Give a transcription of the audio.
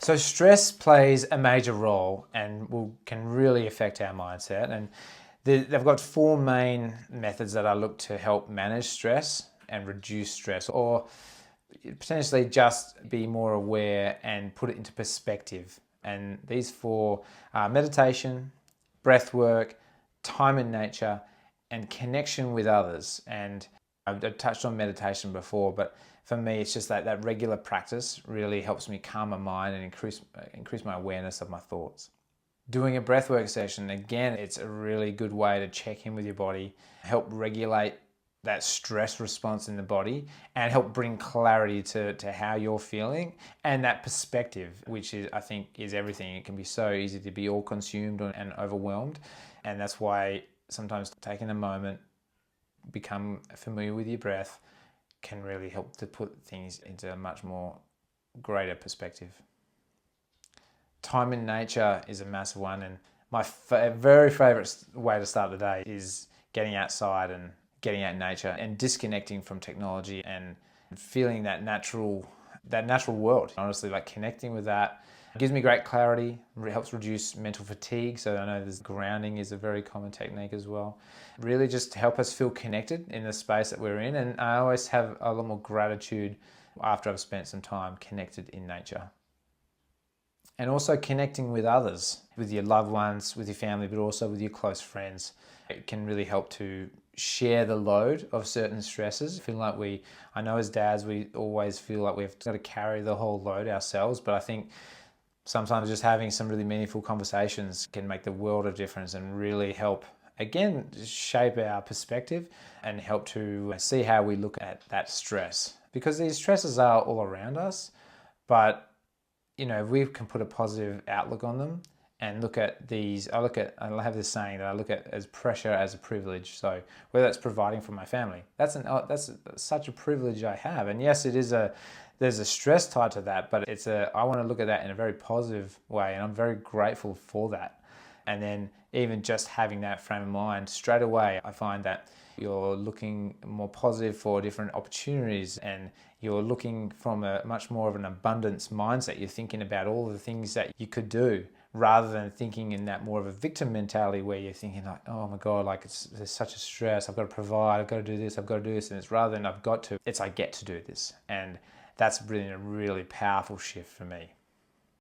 So stress plays a major role and can really affect our mindset. And they've got four main methods that I look to help manage stress and reduce stress, or potentially just be more aware and put it into perspective. And these four are meditation, breath work, time in nature, and connection with others. And I've touched on meditation before, but for me, it's just that regular practice really helps me calm my mind and increase my awareness of my thoughts. Doing a breathwork session, again, it's a really good way to check in with your body, help regulate that stress response in the body, and help bring clarity to how you're feeling and that perspective, which is, I think, is everything. It can be so easy to be all consumed and overwhelmed. And that's why sometimes taking a moment, become familiar with your breath, can really help to put things into a much more greater perspective. Time in nature is a massive one, and my very favorite way to start the day is getting outside and getting out in nature and disconnecting from technology and feeling that natural world. Honestly, like connecting with that gives me great clarity. It helps reduce mental fatigue. So I know this grounding is a very common technique as well. Really just to help us feel connected in the space that we're in. And I always have a lot more gratitude after I've spent some time connected in nature. And also connecting with others, with your loved ones, with your family, but also with your close friends. It can really help to share the load of certain stresses. I know as dads, we always feel like we've got to carry the whole load ourselves, but I think sometimes just having some really meaningful conversations can make the world of difference and really help, again, shape our perspective and help to see how we look at that stress. Because these stresses are all around us, but if we can put a positive outlook on them and look at these, I have this saying that I look at as pressure as a privilege. So whether that's providing for my family, that's such a privilege I have. And yes, there's a stress tied to that, but I want to look at that in a very positive way, and I'm very grateful for that. And then even just having that frame of mind, straight away, I find that you're looking more positive for different opportunities, and you're looking from a much more of an abundance mindset. You're thinking about all the things that you could do, rather than thinking in that more of a victim mentality where you're thinking like, oh my God, like there's such a stress, I've got to provide, I've got to do this, I've got to do this. And it's rather than I get to do this. And that's really a really powerful shift for me.